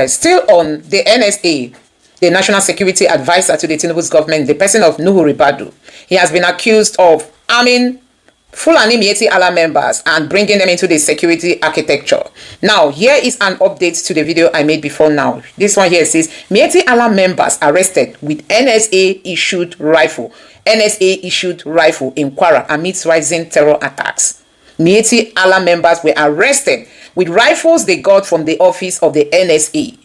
Still on the NSA, the National Security Advisor to the Tinubu's government, the person of Nuhu Ridadu, he has been accused of arming Fulani Miyetti Allah members and bringing them into the security architecture. Now, here is an update to the video I made before now. This one here says, Miyetti Allah members arrested with NSA-issued rifle. NSA-issued rifle in Kwara amidst rising terror attacks. Miyetti Allah members were arrested with rifles they got from the office of the NSA.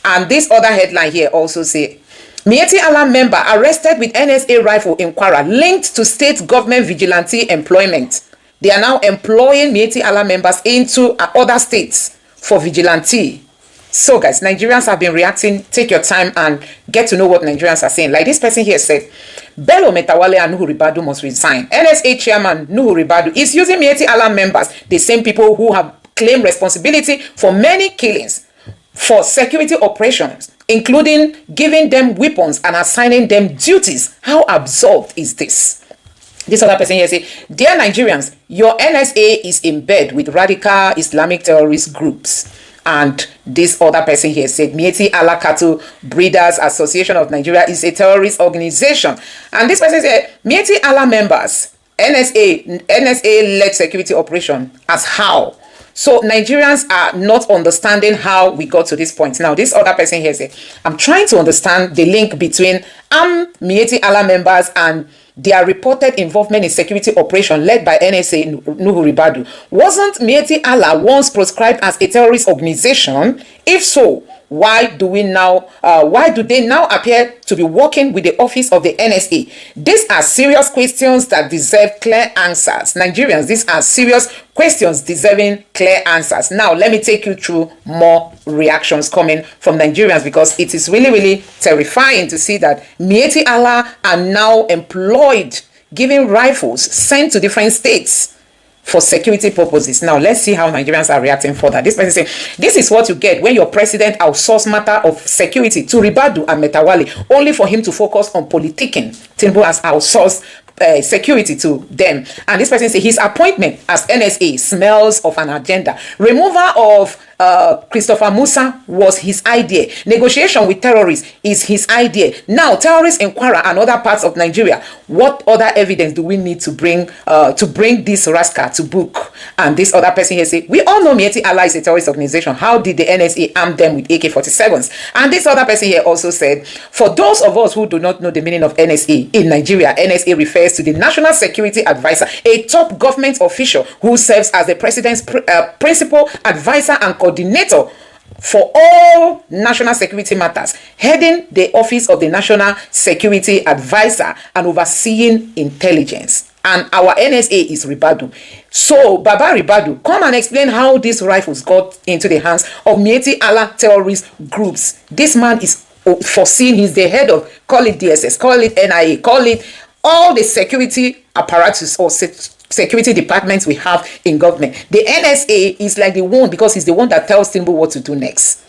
And this other headline here also say, Miyetti Allah member arrested with NSA rifle in Kwara linked to state government vigilante employment. They are now employing Miyetti Allah members into other states for vigilante. So guys, Nigerians have been reacting. Take your time and get to know what Nigerians are saying. Like this person here said, Bello Metawalle and Nuhu Ridadu must resign. NSA chairman Nuhu Ridadu is using Miyetti Allah members, the same people who have claimed responsibility for many killings, for security operations, including giving them weapons and assigning them duties. How absurd is this? This other person here say, dear Nigerians, your NSA is in bed with radical Islamic terrorist groups. And this other person here said, Miyetti Allah Cattle Breeders Association of Nigeria is a terrorist organization. And this person said, Miyetti Allah members, NSA-led security operation. As how? So Nigerians are not understanding how we got to this point. Now, this other person here said, I'm trying to understand the link between Miyetti Allah members and their reported involvement in security operation led by NSA Nuhu Ridadu. Wasn't Miyetti Allah once proscribed as a terrorist organization? If so, why do they now appear to be working with the office of the NSA? These are serious questions that deserve clear answers. Nigerians, these are serious questions deserving clear answers. Now, let me take you through more reactions coming from Nigerians, because it is really, really terrifying to see that Miyetti Allah are now employed, giving rifles sent to different states for security purposes. Now, let's see how Nigerians are reacting further. This person saying, this is what you get when your president outsources matter of security to Ridadu and Metawalle, only for him to focus on politicking. Tinubu has outsourced security to them. And this person says his appointment as NSA smells of an agenda. Removal of Christopher Musa was his idea. Negotiation with terrorists is his idea. Now, terrorists in Kwara and other parts of Nigeria, what other evidence do we need to bring this rascal to book? And this other person here say, we all know Miyetti Allah is a terrorist organization. How did the NSA arm them with AK-47s? And this other person here also said, for those of us who do not know the meaning of NSA in Nigeria, NSA refers to the National Security Advisor, a top government official who serves as the president's principal advisor and coordinator for all national security matters, heading the office of the National Security Advisor and overseeing intelligence. And our NSA is Ridadu. So, Baba Ridadu, come and explain how these rifles got into the hands of Miyetti Allah terrorist groups. This man is foreseen. He's the head of, call it DSS, call it NIA, call it all the security apparatus or security departments we have in government. The NSA is like the one, because he's the one that tells Tinubu what to do next.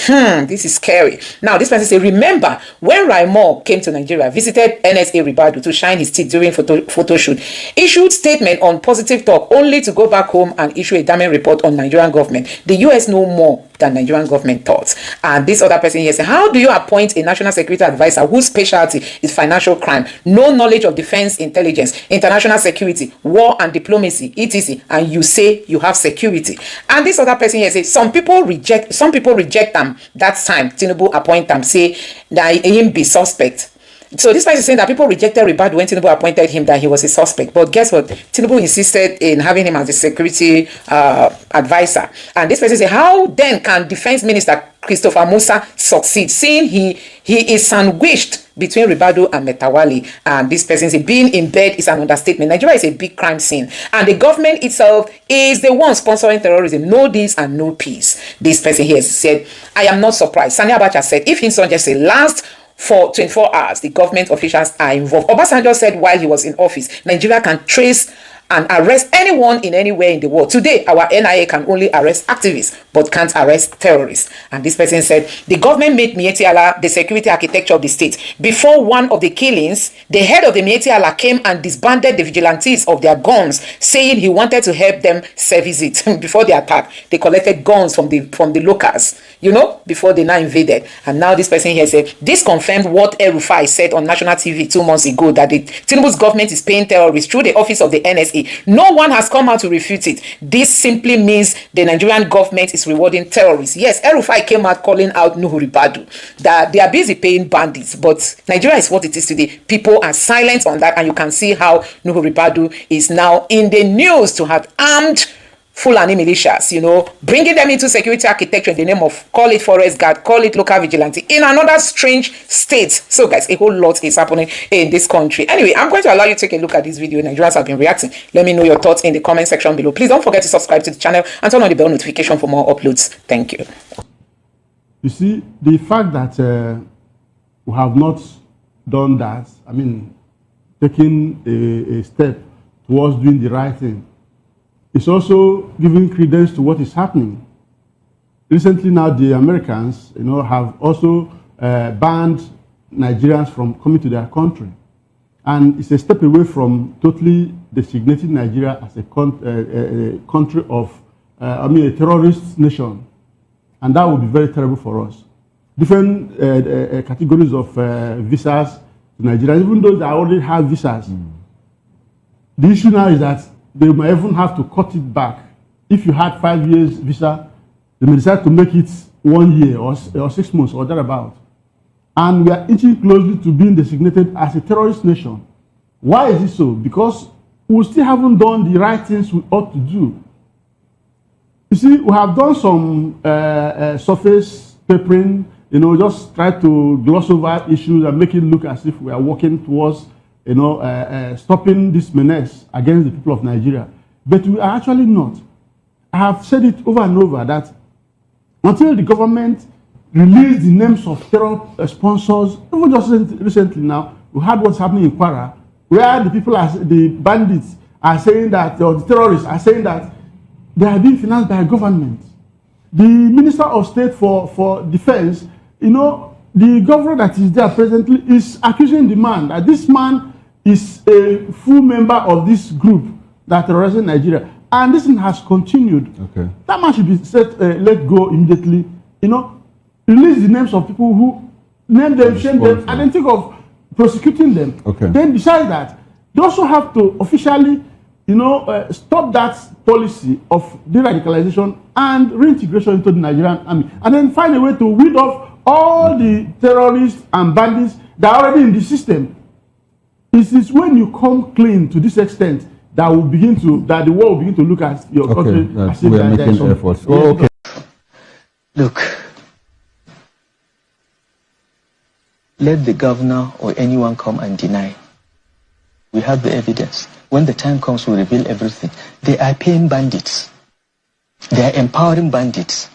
This is scary. Now, this person says, remember when Raimo came to Nigeria, visited NSA Ridadu to shine his teeth during photo shoot, issued statement on positive talk, only to go back home and issue a damning report on Nigerian government. The US know more than Nigerian government thought. And this other person here says, how do you appoint a national security advisor whose specialty is financial crime, no knowledge of defense intelligence, international security, war and diplomacy, etc., and you say you have security? And this other person here says, some people reject them. That time Tinubu appoint them, say that him be suspect. So this person is saying that people rejected Ridadu when Tinubu appointed him, that he was a suspect. But guess what? Tinubu insisted in having him as the security advisor. And this person says, how then can Defense Minister Christopher Musa succeed, seeing he is sandwiched between Ridadu and Metawalle? And this person says, being in bed is an understatement. Nigeria is a big crime scene, and the government itself is the one sponsoring terrorism. No this and no peace. This person here said, I am not surprised. Sani Abacha said, if insurgency lasts for 24 hours, the government officials are involved. Obasanjo said while he was in office, Nigeria can trace and arrest anyone in anywhere in the world. Today, our NIA can only arrest activists, but can't arrest terrorists. And this person said, the government made Miyetti Allah the security architecture of the state. Before one of the killings, the head of the Miyetti Allah came and disbanded the vigilantes of their guns, saying he wanted to help them service it. Before the attack, they collected guns from the locals, you know, before they now invaded. And now this person here said, this confirmed what El-Rufai said on national TV 2 months ago, that the Tinubu's government is paying terrorists through the office of the NSA. No one has come out to refute it. This simply means the Nigerian government is rewarding terrorists. Yes, El-Rufai came out calling out Nuhu Ridadu that they are busy paying bandits, but Nigeria is what it is today. People are silent on that, and you can see how Nuhu Ridadu is now in the news to have armed Fulani militias, you know, bringing them into security architecture in the name of, call it forest guard, call it local vigilante, in another strange state. So guys, a whole lot is happening in this country. Anyway, I'm going to allow you to take a look at this video. Nigerians have been reacting. Let me know your thoughts in the comment section below. Please don't forget to subscribe to the channel and turn on the bell notification for more uploads. Thank you. You see, the fact that we have not done that, I mean, taking a step towards doing the right thing, it's also giving credence to what is happening. Recently now, the Americans, you know, have also banned Nigerians from coming to their country. And it's a step away from totally designating Nigeria as a country of, a terrorist nation. And that would be very terrible for us. Different categories of visas to Nigeria, even those that already have visas. The issue now is that they might even have to cut it back. If you had 5 years visa, they may decide to make it 1 year or 6 months or thereabout. And we are inching closely to being designated as a terrorist nation. Why is it so? Because we still haven't done the right things we ought to do. You see, we have done some surface papering, you know, just try to gloss over issues and make it look as if we are working towards, you know, stopping this menace against the people of Nigeria. But we are actually not. I have said it over and over that until the government released the names of terror sponsors, even just recently now, we had what's happening in Kwara, where the people, the bandits are saying that, or the terrorists are saying that they are being financed by government. The Minister of State for Defense, you know, the governor that is there presently is accusing the man that this man is a full member of this group that terrorizing Nigeria. And this thing has continued. Okay. That man should be let go immediately. You know, release the names of people who name them, shame them, and then think of prosecuting them. Okay. Then besides that, they also have to officially, you know, stop that policy of de-radicalization and reintegration into the Nigerian army. And then find a way to weed off all the terrorists and bandits that are already in the system. It is when you come clean to this extent that the world will begin to look at your country as if we are making efforts. Oh, okay. Look, let the governor or anyone come and deny. We have the evidence. When the time comes, we reveal everything. They are paying bandits. They are empowering bandits.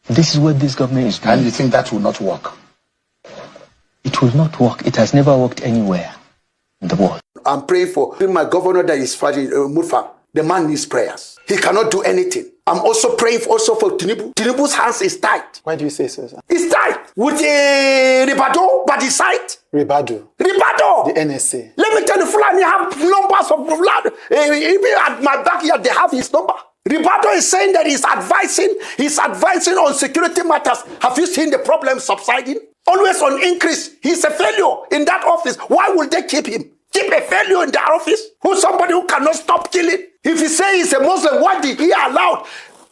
This is what this government is doing. And you think that will not work? It will not work. It has never worked anywhere in the world. I'm praying for my governor that is fighting Murfa. The man needs prayers. He cannot do anything. I'm also praying for Tinubu. Tinubu's hands is tight. Why do you say so, sir? It's tight. With Ridadu by the side. Ridadu. The NSA. Let me tell you, Fulani have numbers of blood. Even at my backyard, they have his number. Ridadu is saying that he's advising on security matters. Have you seen the problem subsiding? Always on increase. He's a failure in that office. Why would they keep him? Keep a failure in that office? Who's somebody who cannot stop killing? If he say he's a Muslim, why did he allow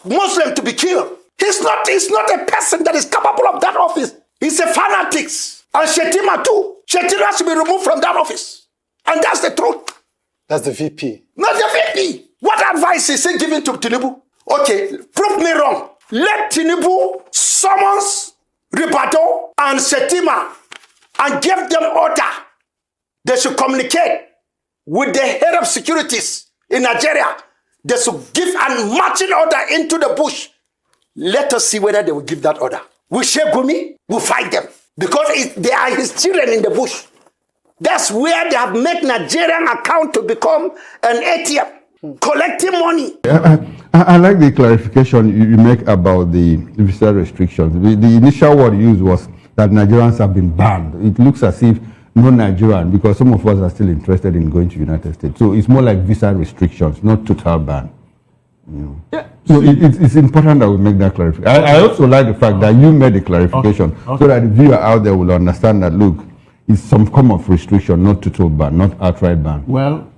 Muslim to be killed? He's not a person that is capable of that office. He's a fanatic. And Shetima too. Shetima should be removed from that office. And that's the truth. That's the VP. Not the VP. What advice is he giving to Tinubu? Okay, prove me wrong. Let Tinubu summons Ridadu and Shetima and give them order. They should communicate with the head of securities in Nigeria. They should give a marching order into the bush. Let us see whether they will give that order. We Gumi will fight them because they are his children in the bush. That's where they have made Nigerian account to become an ATM, collecting money. I like the clarification you make about the visa restrictions. The initial word used was that Nigerians have been banned. It looks as if no Nigerian, because some of us are still interested in going to the United States. So it's more like visa restrictions, not total ban. You know. Yeah. So it's important that we make that clarification. I also like the fact that you made the clarification so that the viewer out there will understand that, look, it's some form of restriction, not total ban, not outright ban. Well,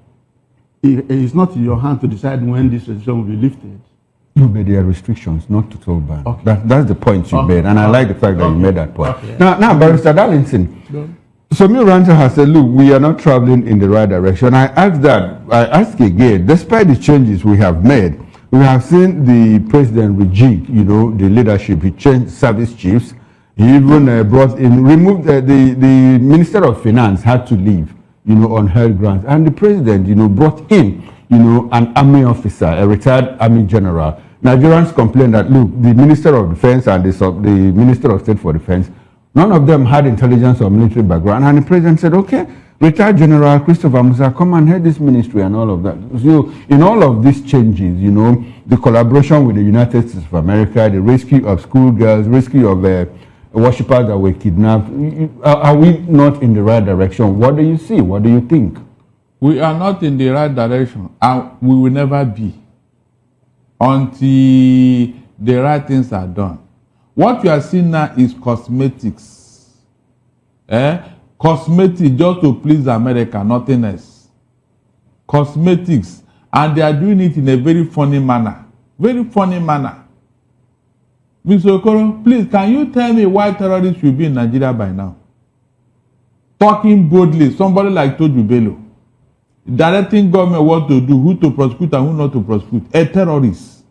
it's not in your hand to decide when this restriction will be lifted. No, but there are restrictions, not total ban. Okay. That's the point you made, and I like the fact that you made that point. Okay. Now, Barrister Darlington, Somi Rancher has said, look, we are not traveling in the right direction. I ask again, despite the changes we have made, we have seen the president rejig, you know, the leadership. He changed service chiefs. He even removed the Minister of Finance had to leave, you know, on health grounds. And the president, you know, brought in, you know, an army officer, a retired army general. Nigerians complained that, look, the Minister of Defense and the Minister of State for Defense, none of them had intelligence or military background. And the president said, okay, retired General Christopher Musa, come and head this ministry and all of that. So in all of these changes, you know, the collaboration with the United States of America, the rescue of schoolgirls, rescue of worshippers that were kidnapped, are we not in the right direction? What do you see? What do you think? We are not in the right direction, and we will never be until the right things are done. What you are seeing now is cosmetics. Cosmetics just to please America, nothing else. Cosmetics, and they are doing it in a very funny manner. Very funny manner. Mr. Okoro, please, can you tell me why terrorists should be in Nigeria by now? Talking boldly, somebody like Toju Bello, directing government what to do, who to prosecute and who not to prosecute, a terrorist.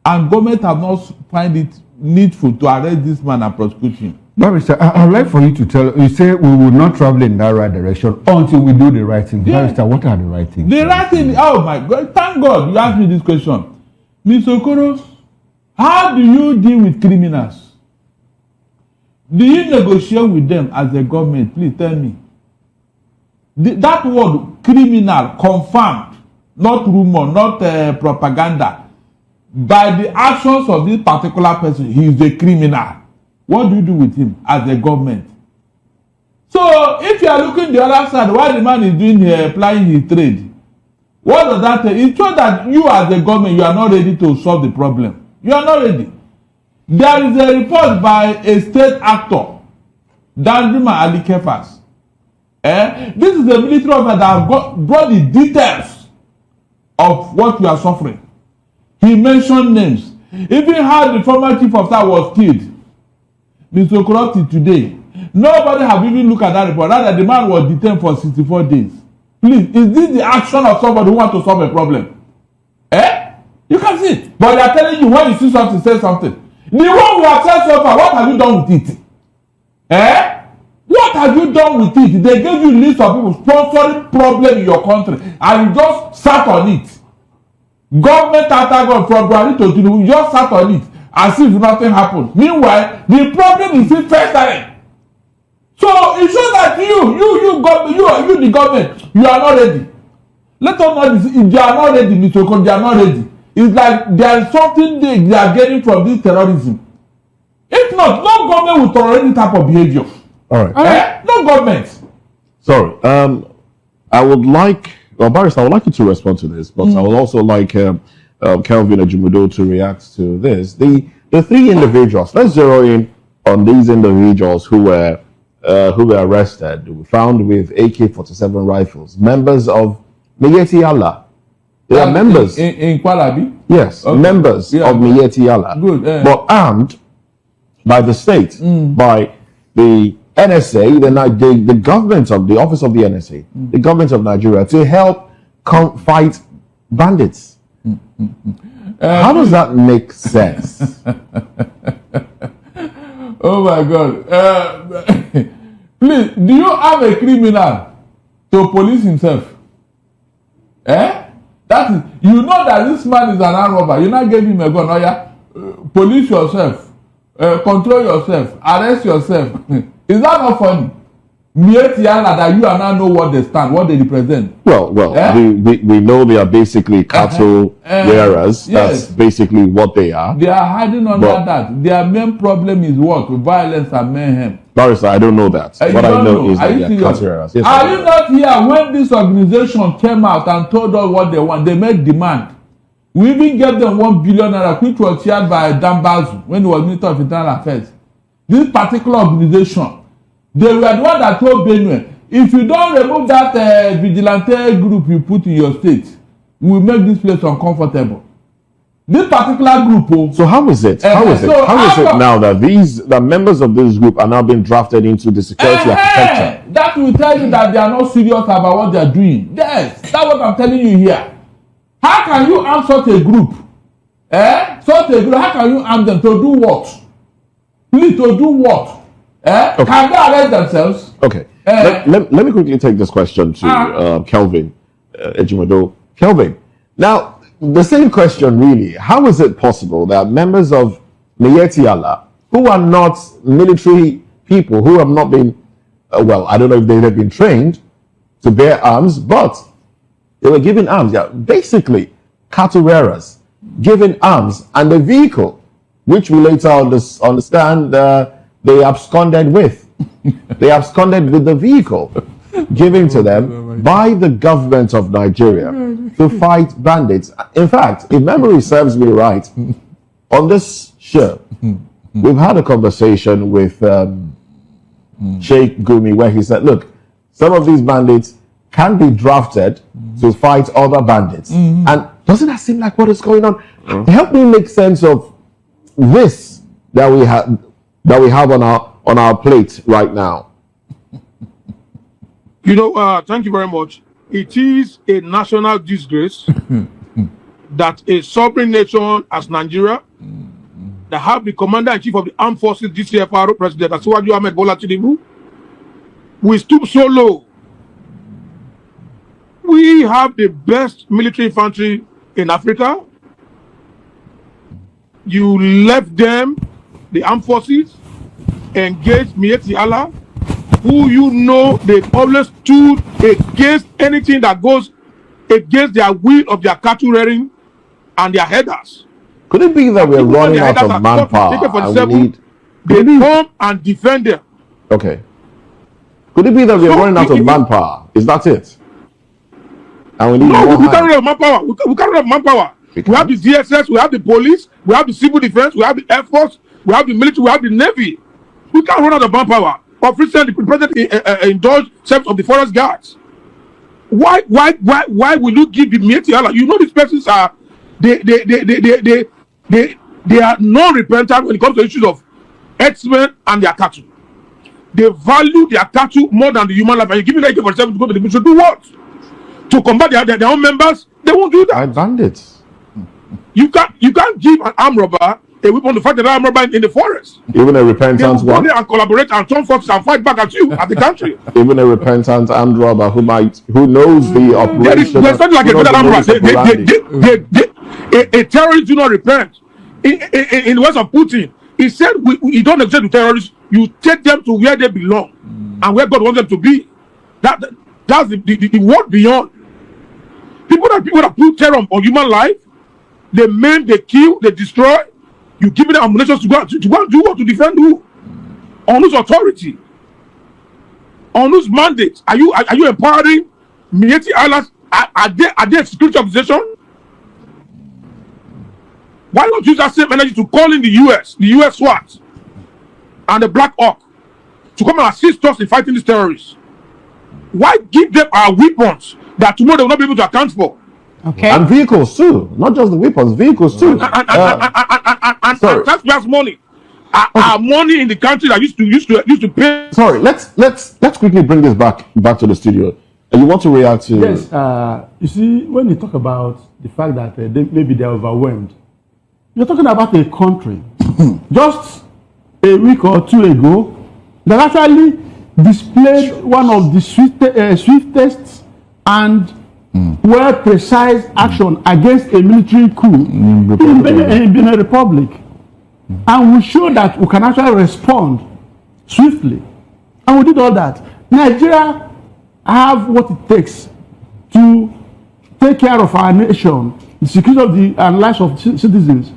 And government have not find it needful to arrest this man and prosecute him. Barrister, I'd like for you to tell, you say we will not travel in that right direction until we do the right thing. Yeah. Barrister, what are the right things? The right thing, oh my God, thank God you asked me this question. Mr. Okoro, how do you deal with criminals? Do you negotiate with them as a government? Please tell me. That word, criminal, confirmed, not rumor, not propaganda. By the actions of this particular person, he is a criminal. What do you do with him as a government? So, if you are looking the other side, what the man is doing here, applying his trade, what does that tell? It shows that you as a government, you are not ready to solve the problem. You are not ready. There is a report by a state actor, Dandrima Ali Kefas. This is a military officer that have brought the details of what we are suffering. He mentioned names. Even how the former chief of staff was killed. Mr. Okoroti today. Nobody have even looked at that report. Rather, the man was detained for 64 days. Please, is this the action of somebody who wants to solve a problem? You can see it. But they are telling you when you see something, say something. The one we have said so far, what have you done with it? What have you done with it? They gave you a list of people sponsoring problem in your country, and you just sat on it. Government after God from Buhari to Tinubu, you just sat on it as if nothing happened. Meanwhile, the problem is still festering. So it shows that you the government, you are not ready. Let us know this. If they are not ready, Mr. Okoro, they are not ready. It's like there is something they are getting from this terrorism. If not, no government will tolerate this type of behavior. All right. No government. Sorry. I would like, Barrister, I would like you to respond to this, but I would also like Kelvin Ejumudo to react to this. The three individuals, let's zero in on these individuals who were arrested, found with AK-47 rifles, members of Miyetti Allah. They are members. In Kwalabi? Yes, okay. Members of Miyetti Allah. Good. But armed by the state, by the NSA, the government of the office of the NSA, the government of Nigeria, to help fight bandits. How does that make sense? Oh my God. Please, do you have a criminal to police himself? That is, you know that this man is an armed robber. You not give him a gun. Oh yeah, police yourself, control yourself, arrest yourself. Is that not funny? Miyetti Allah, that you and I know what they stand, what they represent. Well, we know they are basically cattle wearers. Yes. That's basically what they are. They are hiding under that. Their main problem is what? Violence and mayhem. Barrister, I don't know that. What I know is that they are cattle wearers. Yes, are you not here when this organization came out and told us what they want? They made demand. We even gave them 1 billion naira, which was shared by Dambazu when he was Minister of Internal Affairs. This particular organization, they were the one that told Benue, if you don't remove that vigilante group you put in your state, we will make this place uncomfortable. This particular group. So how is it? How is it? How is it now that the members of this group are now being drafted into the security architecture? That will tell you that they are not serious about what they are doing. Yes, that's what I'm telling you here. How can you arm such a group? Such a group, how can you arm them to do what? Please, to do what? Okay. Can they arrest themselves? Okay. Let me quickly take this question to Kelvin Ejimodo. Kelvin, now, the same question really. How is it possible that members of Miyetti Allah, who are not military people, who have not been, well, I don't know if they have been trained to bear arms, but they were given arms. Yeah, basically, cattle bearers given arms and a vehicle, which we later understand they absconded with. They absconded with the vehicle given to them by the government of Nigeria to fight bandits. In fact, if memory serves me right, on this show, we've had a conversation with Sheikh Gumi where he said, look, some of these bandits can be drafted to fight other bandits. And doesn't that seem like what is going on? Help me make sense of this that we have on our plate right now. You know, thank you very much. It is a national disgrace that a sovereign nation as Nigeria, that have the commander-in-chief of the armed forces, GCFR President Asiwaju Ahmed Bola Tinubu, we stoop so low. We have the best military infantry in Africa. You left them, the armed forces, engaged Miyetti Allah, who you know they always stood against anything that goes against their will of their cattle rearing and their headers. Could it be that we're running out of manpower and we need... They come and defend them. Okay. Could it be that we're running out of manpower? Is that it? And we need more we can't run out of manpower. We can't run out of manpower. We have the DSS, we have the police, we have the civil defense, we have the Air Force, we have the military, we have the Navy. We can't run out of manpower. Of recently, the president indulged service of the forest guards. Why will you give the Miyetti Allah? You know these persons are they are non-repentant when it comes to issues of herdsmen and their cattle. They value their cattle more than the human life. And you give me like for to go to the mission, do what? To combat their own members? They won't do that. Bandits. You can't give an armed robber a weapon to fight an armed robber in the forest. Even a repentant one. And collaborate and turn forces and fight back at you, at the country. Even a repentant armed robber who knows the operation. There's something like a armed robber. A terrorist do not repent. In the words of Putin, he said, "You don't accept the terrorists. You take them to where they belong and where God wants them to be." That's the word beyond. People that put terror on human life, they maim, they kill, they destroy. You give them ammunition to go and do what? To defend who? On whose authority? On whose mandate? Are you empowering Miyetti Allah? Are they a security organization? Why not use that same energy to call in the US SWAT, and the Black Hawk to come and assist us in fighting these terrorists? Why give them our weapons that tomorrow they will not be able to account for? Okay. And vehicles too, not just the weapons, vehicles too. And taxpayers' money, our money in the country that used to pay. Sorry, let's quickly bring this back to the studio. You want to react to? Yes. You see, when you talk about the fact that maybe they're overwhelmed, you're talking about a country. Just a week or two ago, they actually displayed one of the swiftest and well-precise action against a military coup in Benin Republic. And we showed that we can actually respond swiftly. And we did all that. Nigeria have what it takes to take care of our nation, the security of the and lives of citizens.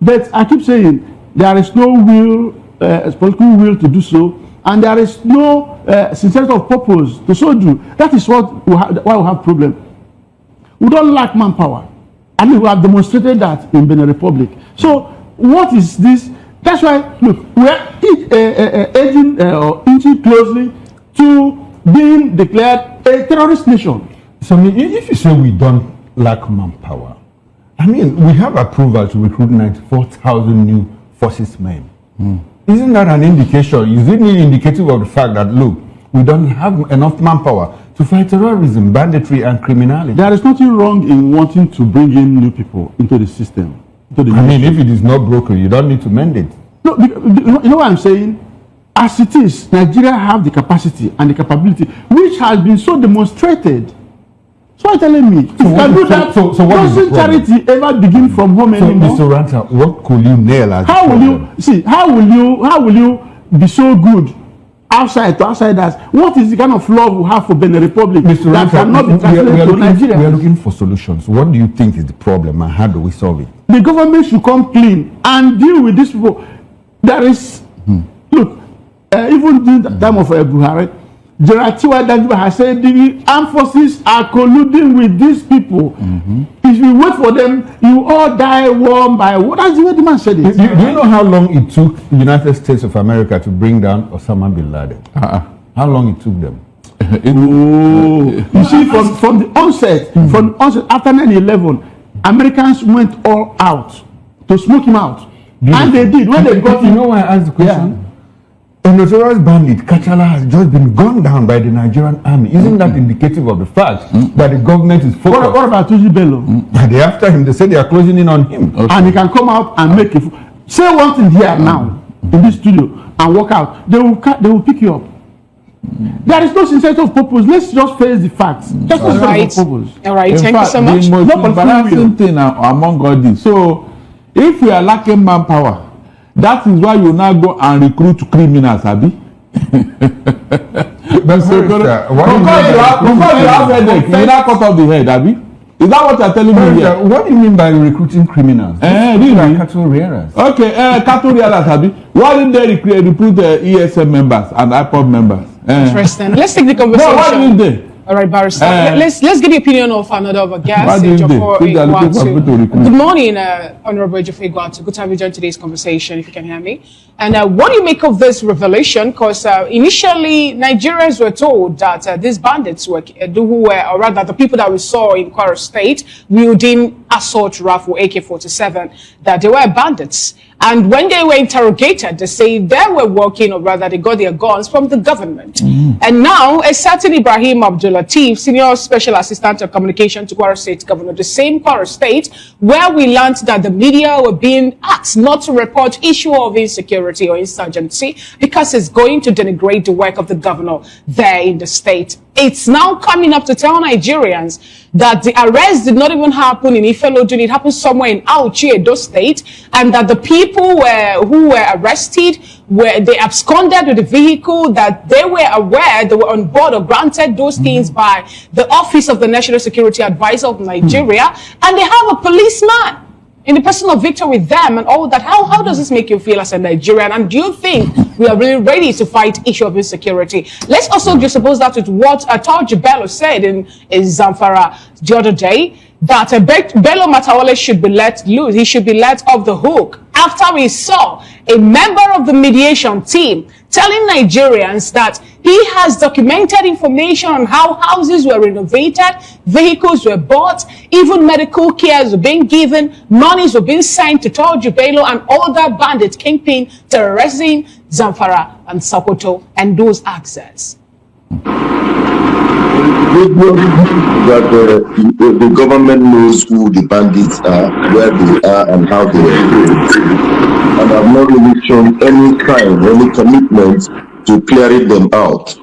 But I keep saying there is no will, political will to do so, and there is no sincerity of purpose to so do. That is why we have problem. We don't lack manpower. I mean, we have demonstrated that in Benin Republic. So, what is this? That's why, look, we are edging or inching closely to being declared a terrorist nation. So, if you say we don't lack manpower, I mean, we have approval to recruit 94,000 new forces men. Isn't that an indication? Is it indicative of the fact that, look, we don't have enough manpower to fight terrorism, banditry, and criminality? There is nothing wrong in wanting to bring in new people into the system. I mean, if it is not broken, you don't need to mend it. No, you know what I'm saying? As it is, Nigeria have the capacity and the capability, which has been so demonstrated. So you're telling me, if you can do that, doesn't charity ever begin from home anymore? Mr. Ranta, what could you nail as how will you be so good outside to outsiders? What is the kind of love we have for Benin Republic Mr. that Ranta, cannot be translated to Nigeria? We are looking for solutions. What do you think is the problem and how do we solve it? The government should come clean and deal with these people. There is, look, even during the time of Buhari, General Tiwa Danjuma has said the armed forces are colluding with these people. If you wait for them, you all die one by one. That's the way the man said it. Do you know how long it took the United States of America to bring down Osama bin Laden? How long it took them? You see, from the onset, after 9/11, Americans went all out to smoke him out. Beautiful. And they did. When they got him. You know why I asked the question? A notorious bandit, Kachala, has just been gunned down by the Nigerian army. Isn't that indicative of the fact that the government is focused? What about Tuji Bello? They're after him. They say they are closing in on him. And he can come out and make it. Say one thing here now in this studio and walk out. They will pick you up. There is no sincerity of purpose. Let's just face the facts. Just All right. All right. Thank you so much. The most embarrassing thing among all this. So, if we are lacking manpower, that is why you now go and recruit criminals, Abi. Because you have headache, you now cut off the head, Abi. Is that what you're telling me here? What do you mean by recruiting criminals? Really? Cattle rearers. Okay, cattle rearers, Abi. Why didn't they recruit ESM members and IPOB members? Interesting. Let's take the conversation. No, why didn't they? All right, Barrister. Let's get the opinion of another of our guests. Good morning, Honorable Ejiofor Igwatu. Good to have you join today's conversation, if you can hear me. And what do you make of this revelation? Because initially, Nigerians were told that these bandits or rather the people that we saw in Kwara State wielding assault rifle AK-47, that they were bandits. And when they were interrogated, they say they were working, or rather they got their guns from the government. And now, a certain Ibrahim Abdul-Latif, Senior Special Assistant of Communication to Kwara State Governor, the same Kwara State, where we learned that the media were being asked not to report issue of insecurity or insurgency because it's going to denigrate the work of the governor there in the state. It's now coming up to tell Nigerians that the arrest did not even happen in Ifelodun. It happened somewhere in Auchi, Edo State, and that the people who were arrested, they absconded with the vehicle, that they were aware, they were on board or granted those things by the Office of the National Security Advisor of Nigeria, and they have a policeman in the person of Victor with them and all that. How does this make you feel as a Nigerian? And do you think we are really ready to fight issue of insecurity? Let's also just suppose that with what Torji Bello said in Zamfara the other day, that Bello Matawale should be let loose. He should be let off the hook after we saw a member of the mediation team telling Nigerians that he has documented information on how houses were renovated, vehicles were bought, even medical cares were being given, monies were being sent to Torji Bello and other bandit kingpin terrorizing Zamfara and Sokoto and those access. That the government knows who the bandits are, where they are, and how they are. And have not really shown any kind, any commitment to clearing them out.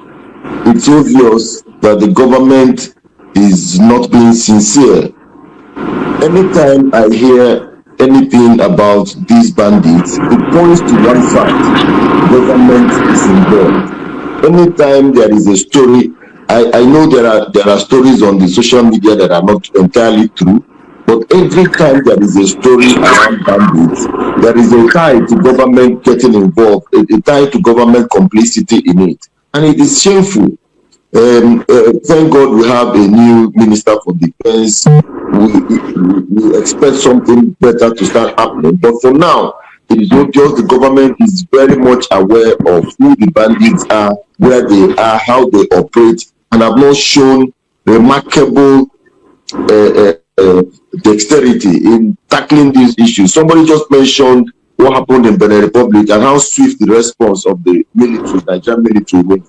It's obvious that the government is not being sincere. Anytime I hear anything about these bandits, it points to one fact: government is involved. Anytime there is a story, I know there are stories on the social media that are not entirely true, but every time there is a story around bandits, there is a tie to government getting involved, a tie to government complicity in it. And it is shameful. Thank God we have a new Minister for Defense. We expect something better to start happening. But for now, it is not just the government is very much aware of who the bandits are, where they are, how they operate, and have not shown remarkable dexterity in tackling these issues. Somebody just mentioned what happened in Benin Republic and how swift the response of the military, Nigerian military was.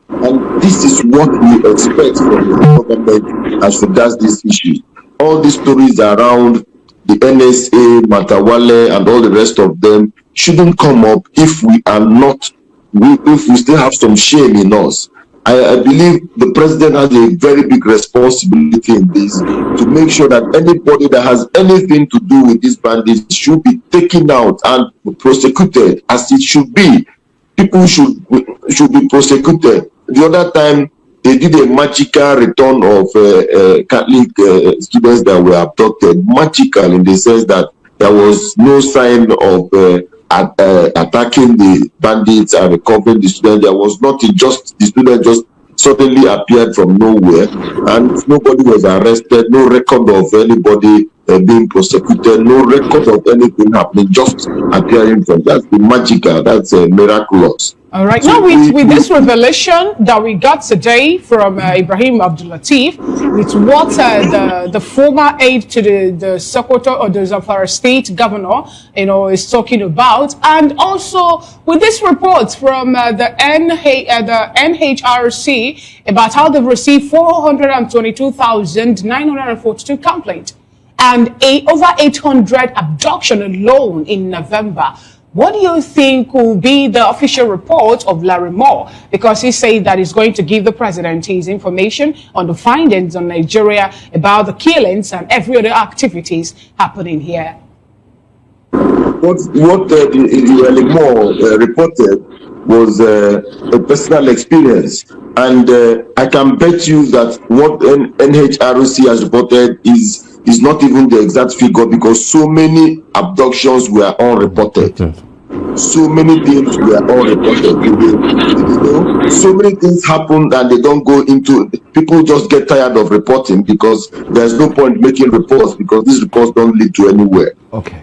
And this is what we expect from the government as regards these issues. All these stories around the NSA, Matawale, and all the rest of them shouldn't come up if we are not, if we still have some shame in us. I believe the president has a very big responsibility in this to make sure that anybody that has anything to do with these bandits should be taken out and prosecuted as it should be. People should be prosecuted. The other time, they did a magical return of Catholic students that were abducted. Magical in the sense that there was no sign of attacking the bandits and recovering the students. There was nothing, just the student just suddenly appeared from nowhere and nobody was arrested, no record of anybody being prosecuted, no record of anything happening, just appearing from that's the magical, that's miraculous. All right. So now, with this revelation that we got today from Ibrahim Abdul Latif, with what the former aide to the Sokoto or the Zamfara state governor, is talking about, and also with this report from the NHRC about how they've received 422,942 complaints and over 800 abduction alone in November. What do you think will be the official report of Larry Moore? Because he said that he's going to give the president his information on the findings on Nigeria about the killings and every other activities happening here. What Larry Moore reported was a personal experience. And I can bet you that what NHRC has reported is not even the exact figure, because so many abductions were unreported. So many things were unreported. So many things happen and they don't go into. People just get tired of reporting because there's no point making reports, because these reports don't lead to anywhere. Okay.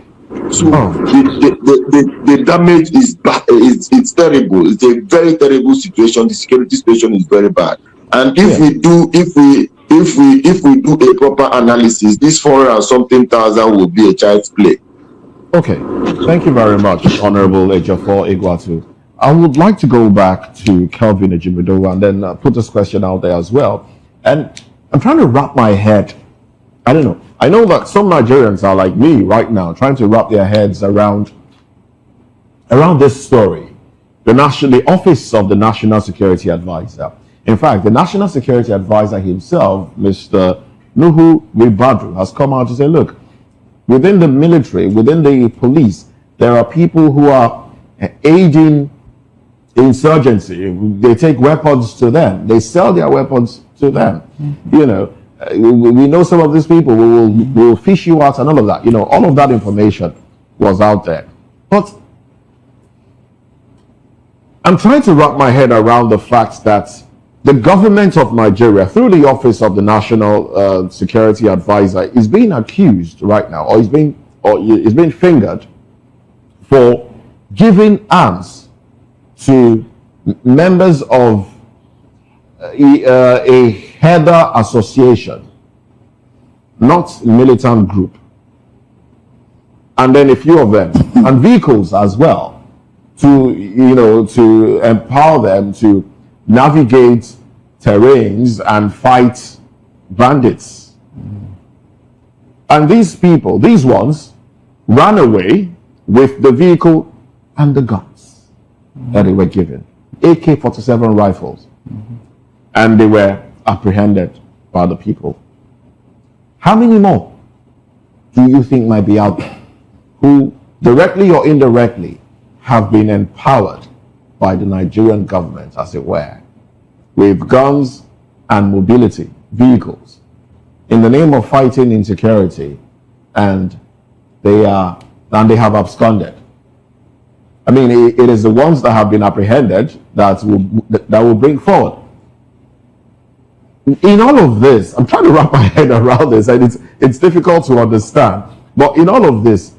So the damage is bad. It's terrible. It's a very terrible situation. The security situation is very bad. And if we do a proper analysis, this 400 and something thousand will be a child's play. Okay, thank you very much, Honorable Ejiofor Egwatu. I would like to go back to Kelvin Ejimido and then put this question out there as well. And I'm trying to wrap my head. I don't know. I know that some Nigerians are like me right now, trying to wrap their heads around this story. The Office of the National Security Advisor. In fact, the National Security Advisor himself, Mr. Nuhu Ridadu, has come out to say, look, within the military, within the police, there are people who are aiding insurgency. They take weapons to them. They sell their weapons to them. Mm-hmm. We know some of these people will fish you out and all of that. All of that information was out there. But I'm trying to wrap my head around the fact that the government of Nigeria, through the Office of the National Security Advisor, is being accused right now, or is being fingered for giving arms to members of a header association, not militant group, and then a few of them, and vehicles as well, to empower them to navigate terrains and fight bandits. And these people, these ones, ran away with the vehicle and the guns that they were given. AK-47 rifles. And they were apprehended by the people. How many more do you think might be out there who, directly or indirectly, have been empowered by the Nigerian government, as it were, with guns and mobility vehicles in the name of fighting insecurity, and they have absconded? I mean, it is the ones that have been apprehended that will bring forward in all of this, I'm trying to wrap my head around this, and it's difficult to understand. But in all of this,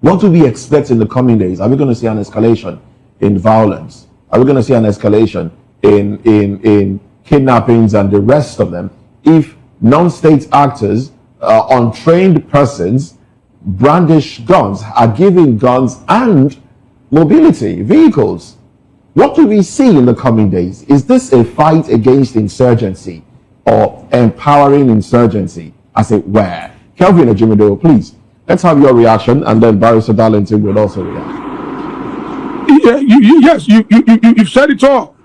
what do we expect in the coming days? Are we going to see an escalation in violence? Are we going to see an escalation in kidnappings and the rest of them if non-state actors, untrained persons, brandish guns, are giving guns and mobility vehicles? What do we see in the coming days? Is this a fight against insurgency or empowering insurgency, as it were? Kelvin Ejimido, please, let's have your reaction, and then Barrister Darlington will also react. Yes, you've said it all.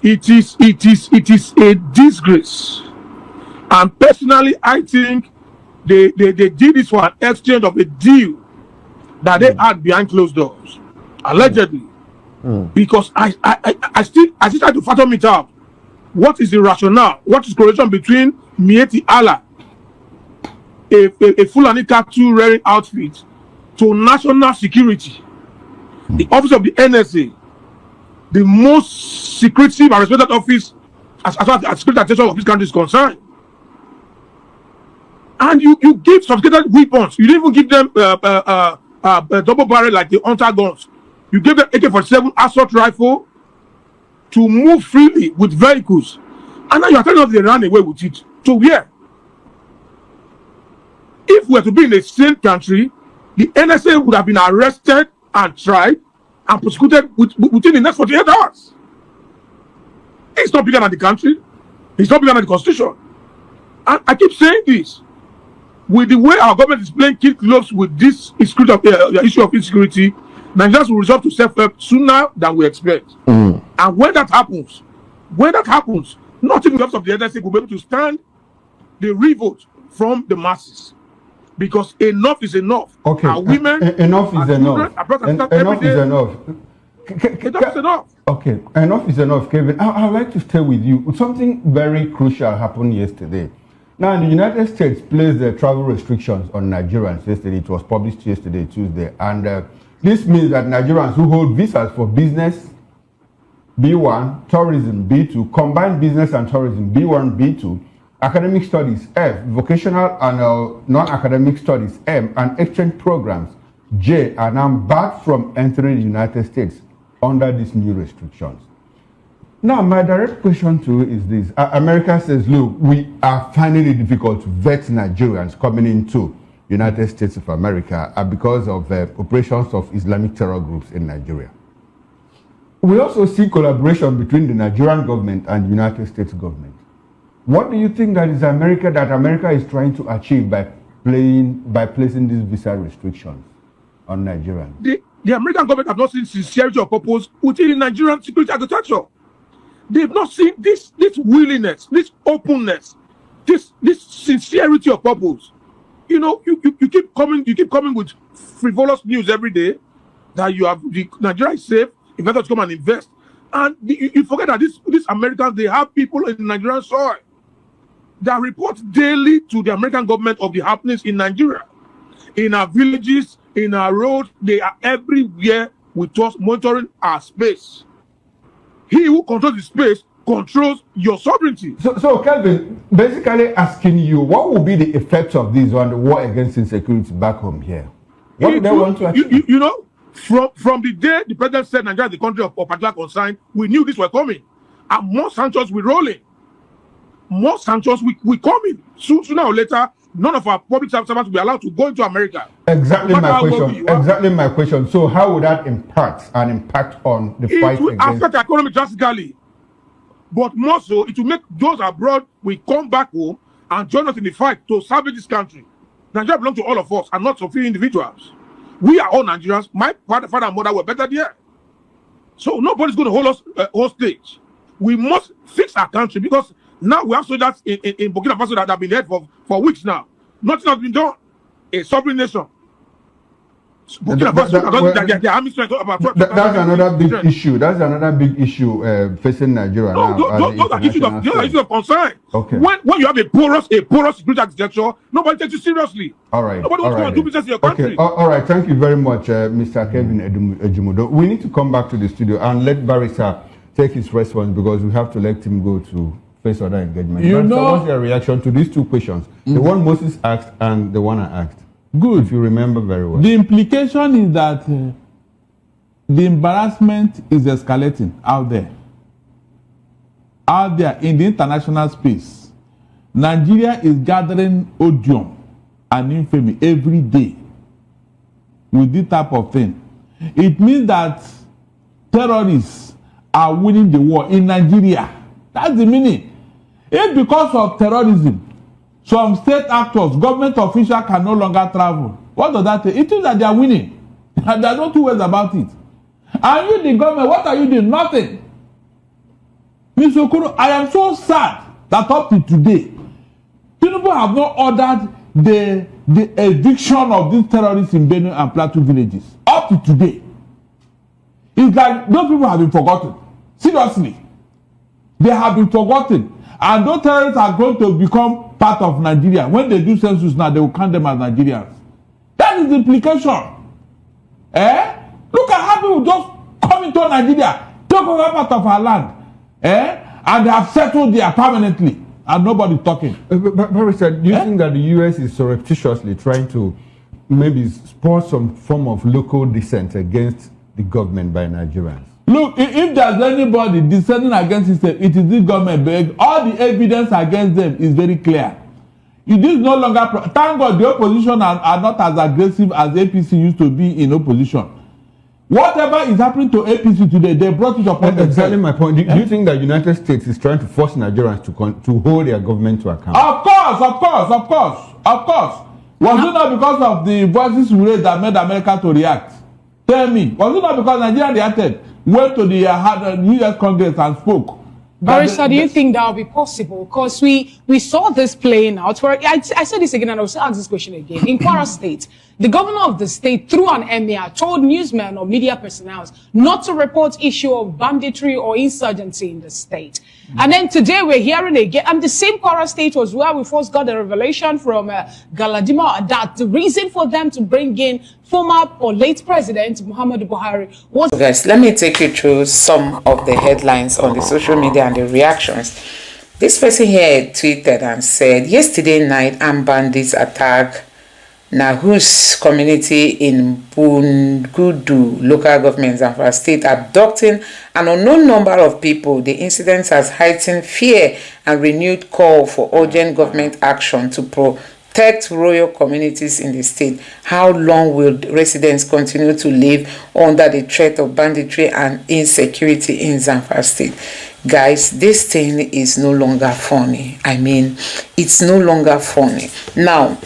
It is a disgrace. And personally, I think they did this for an exchange of a deal that they had behind closed doors, allegedly. Because I still try to fathom it out. What is the rationale? What is correlation between Miyetti Allah, a Fulani cattle rearing outfit, to national security, the office of the NSA, the most secretive and respected office as far as security attention of this country is concerned? And you give sophisticated weapons. You didn't even give them a double barrel like the hunter guns. You gave them AK-47 assault rifle to move freely with vehicles. And now you are telling us they ran away with it. So where? If we were to be in a sane country, the NSA would have been arrested and tried and prosecuted within the next 48 hours. It's not bigger than the country. It's not bigger than the Constitution. And I keep saying this. With the way our government is playing kid gloves with this issue of insecurity, Nigerians will resort to self-help sooner than we expect. And when that happens, not even the office of the NSA will be able to stand the revolt from the masses. Because enough is enough. Okay. Our women, enough is enough. Enough is enough. Enough is enough. Okay, enough is enough, Kevin. I'd like to stay with you. Something very crucial happened yesterday. Now, the United States placed the travel restrictions on Nigerians yesterday. It was published yesterday, Tuesday. And this means that Nigerians who hold visas for business, B1, tourism, B2, combined business and tourism, B1, B2, academic studies, F, vocational and non-academic studies, M, and exchange programs, J, are now barred from entering the United States under these new restrictions. Now, my direct question to you is this. America says, look, we are finding it difficult to vet Nigerians coming into United States of America because of operations of Islamic terror groups in Nigeria. We also see collaboration between the Nigerian government and United States government. What do you think that America is trying to achieve by placing these visa restrictions on Nigerians? The American government have not seen sincerity of purpose within the Nigerian security architecture. They've not seen this willingness, this openness, this sincerity of purpose. You know, you keep coming with frivolous news every day that Nigeria is safe, investors come and invest, and you forget that these Americans, they have people in Nigerian soil that report daily to the American government of the happenings in Nigeria, in our villages, in our roads. They are everywhere with us, monitoring our space. He who controls the space controls your sovereignty. So Kelvin, basically asking you, what will be the effects of this on the war against insecurity back home here? What do they want to achieve? You know, from the day the president said Nigeria is the country of particular concern, we knew this was coming. And more sanctions were rolling. More sanctions we coming. Sooner or later, none of our public servants will be allowed to go into America. Exactly my question. So how would that impact on the fight against? It will affect the economy drastically. But more so, it will make those abroad will come back home and join us in the fight to salvage this country. Nigeria belongs to all of us and not to few individuals. We are all Nigerians. My father and mother were better there. So nobody's going to hold us hostage. We must fix our country because now we have soldiers in Burkina Faso that have been there for weeks now. Nothing has been done. A sovereign nation. Burkina Faso, their army strength about 12. That's another big issue. That's another big issue facing Nigeria now. Those are issues of concern. Okay. When you have a porous security architecture, nobody takes you seriously. All right. Nobody wants to do business in your country. Okay. All right. Thank you very much, Mr. Kevin Ejimodo. We need to come back to the studio and let Barrister take his response because we have to let him go to face other engagement. You know, what's your reaction to these two questions? The one Moses asked and the one I asked. Good. If you remember very well. The implication is that the embarrassment is escalating out there. Out there in the international space. Nigeria is gathering odium and infamy every day with this type of thing. It means that terrorists are winning the war in Nigeria. That's the meaning. If because of terrorism, some state actors, government officials can no longer travel, what does that say? It means that they are winning. And there are no two ways about it. And you, the government, what are you doing? Nothing. Mr. Okoro, I am so sad that up to today, people have not ordered the eviction of these terrorists in Benue and Plateau villages. Up to today. It's like those people have been forgotten. Seriously. They have been forgotten. And those terrorists are going to become part of Nigeria. When they do census now, they will count them as Nigerians. That is the implication. Look at how people just come into Nigeria, take over part of our land. And they have settled there permanently. And nobody's talking. Barrister, do you think that the US is surreptitiously trying to maybe spur some form of local dissent against the government by Nigerians? Look, if there's anybody dissenting against system, it is this government. But all the evidence against them is very clear. It is no longer. Thank God the opposition are not as aggressive as APC used to be in opposition. Whatever is happening to APC today, they brought it upon themselves. Exactly my point. Do you think that United States is trying to force Nigerians to hold their government to account? Of course. Was it not because of the voices we raised that made America to react? Tell me, was it not because Nigeria reacted, went to the U.S. Congress and spoke? Barrister, do you think that will be possible? Because we saw this playing out. Where I said this again, and I will ask this question again. In Kwara State, the governor of the state, through an emir, told newsmen or media personnel not to report issue of banditry or insurgency in the state. And then today we're hearing again, and the same Kwara State was where we first got the revelation from Galadima that the reason for them to bring in former or late President Muhammadu Buhari was... Guys, let me take you through some of the headlines on the social media and the reactions. This person here tweeted and said, yesterday night, armed bandits attacked Nuhu's community in Bungudu local government Zamfara state, abducting an unknown number of people. The incident has heightened fear and renewed call for urgent government action to protect royal communities in the state. How long will residents continue to live under the threat of banditry and insecurity in Zamfara state? Guys, this thing is no longer funny. I mean, it's no longer funny. Now,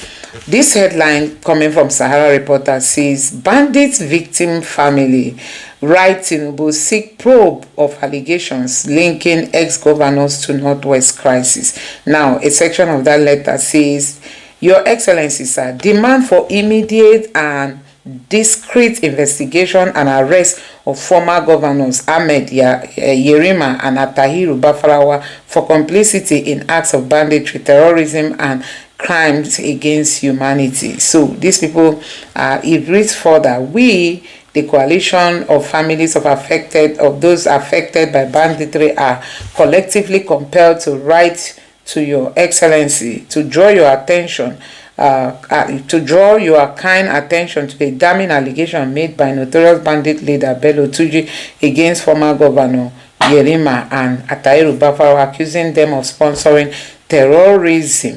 this headline coming from Sahara Reporter says, bandits victim family write Tinubu seek probe of allegations linking ex-governors to Northwest crisis. Now, a section of that letter says, Your Excellency, sir, demand for immediate and discreet investigation and arrest of former governors Ahmed Yerima and Attahiru Bafarawa for complicity in acts of banditry, terrorism, and crimes against humanity. So these people, it reads further, we, the coalition of families of those affected by banditry, are collectively compelled to write to Your Excellency to draw your attention kind attention to the damning allegation made by notorious bandit leader Bello Tuji against former governor Yerima and Attahiru Bafarawa, accusing them of sponsoring terrorism,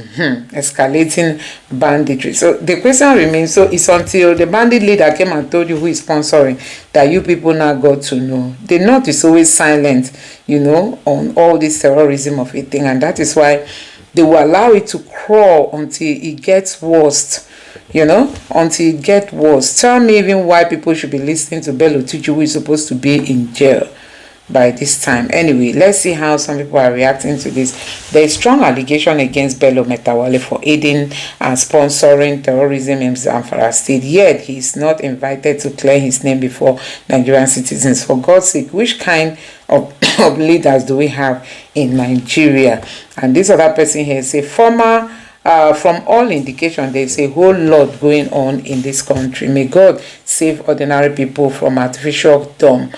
escalating banditry. So the question remains, so it's until the bandit leader came and told you who is sponsoring that you people now got to know. The North is always silent, on all this terrorism of a thing, and that is why they will allow it to crawl until it gets worse, until it gets worse. Tell me even why people should be listening to Bello Tuju, who is supposed to be in jail by this time. Anyway, let's see how some people are reacting to this. There is strong allegation against Bello Metawalle for aiding and sponsoring terrorism in Zamfara state, yet he is not invited to clear his name before Nigerian citizens. For God's sake, which kind of leaders do we have in Nigeria? And this other person here is a former, from all indication, there's a whole lot going on in this country. May God save ordinary people from artificial dumb.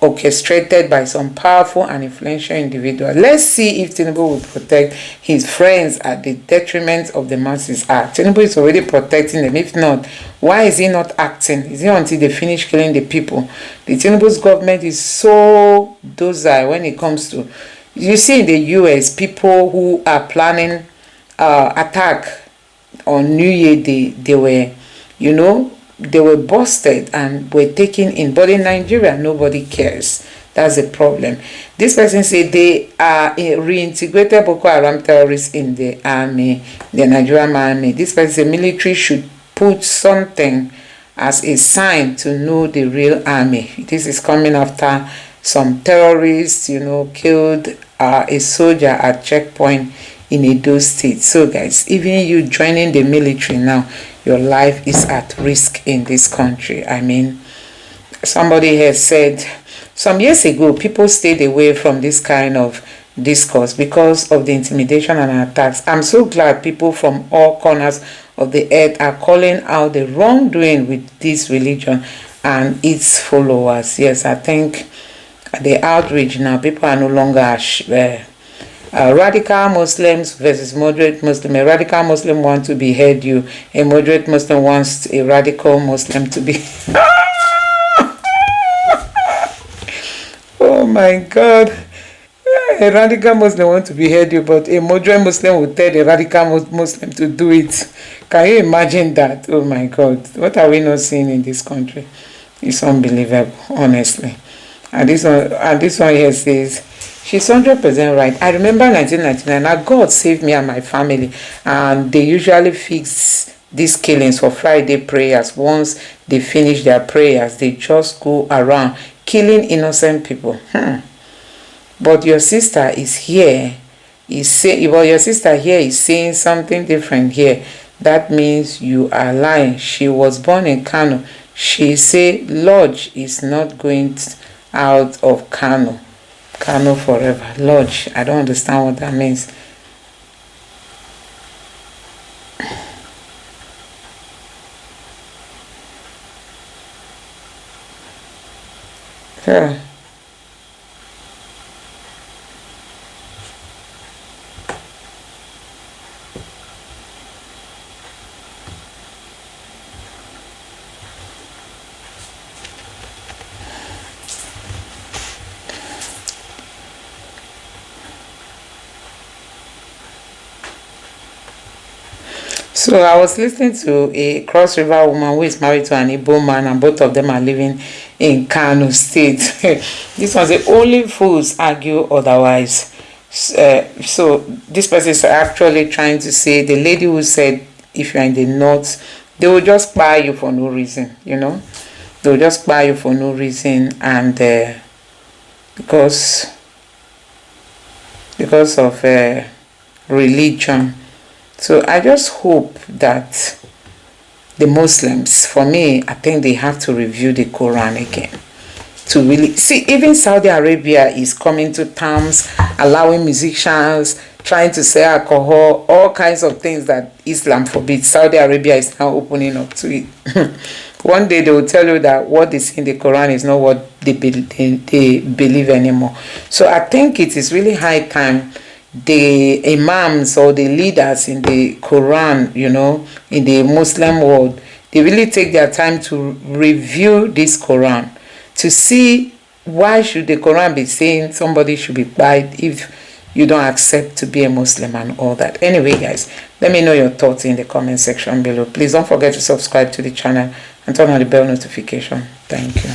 orchestrated by some powerful and influential individuals. Let's see if Tinubu will protect his friends at the detriment of the masses. Tinubu is already protecting them. If not, why is he not acting? Is it until they finish killing the people? The Tinubu's government is so docile when it comes to, you see in the US, people who are planning attack on New Year Day, they were, you know, they were busted and were taken in. But in Nigeria, nobody cares. That's the problem. This person said they are reintegrated Boko Haram terrorists in the army, the Nigerian army. This person said military should put something as a sign to know the real army. This is coming after some terrorists, you know, killed a soldier at checkpoint in Edo State. So guys, even you joining the military now, your life is at risk in this country. I mean, somebody has said some years ago, people stayed away from this kind of discourse because of the intimidation and attacks. I'm so glad people from all corners of the earth are calling out the wrongdoing with this religion and its followers. Yes, I think the outrage now, people are no longer radical Muslims versus moderate Muslim. A radical Muslim wants to behead you. A moderate Muslim wants a radical Muslim to be. Oh my God. A radical Muslim wants to behead you, but a moderate Muslim will tell a radical Muslim to do it. Can you imagine that? Oh my God. What are we not seeing in this country? It's unbelievable, honestly. And this one here says, she's 100% right. I remember 1999. Now God saved me and my family, and they usually fix these killings for Friday prayers. Once they finish their prayers, they just go around killing innocent people. But your sister is here. Your sister here is saying something different here. That means you are lying. She was born in Kanu. She say Lodge is not going out of Kanu. Kanu forever. Lodge. I don't understand what that means. Yeah. So I was listening to a Cross River woman who is married to an Igbo man, and both of them are living in Kano State. This was the only fools argue otherwise. So this person is actually trying to say the lady who said if you're in the north, they will just buy you for no reason, you know. They will just buy you for no reason, and because of religion. So I just hope that the Muslims, for me, I think they have to review the Quran again. To really see, even Saudi Arabia is coming to terms, allowing musicians, trying to sell alcohol, all kinds of things that Islam forbids. Saudi Arabia is now opening up to it. One day they will tell you that what is in the Quran is not what they believe anymore. So I think it is really high time the imams or the leaders in the Quran, you know, in the Muslim world, they really take their time to review this Quran to see why should the Quran be saying somebody should be buried if you don't accept to be a Muslim and all that. Anyway, guys, let me know your thoughts in the comment section below. Please don't forget to subscribe to the channel and turn on the bell notification. Thank you.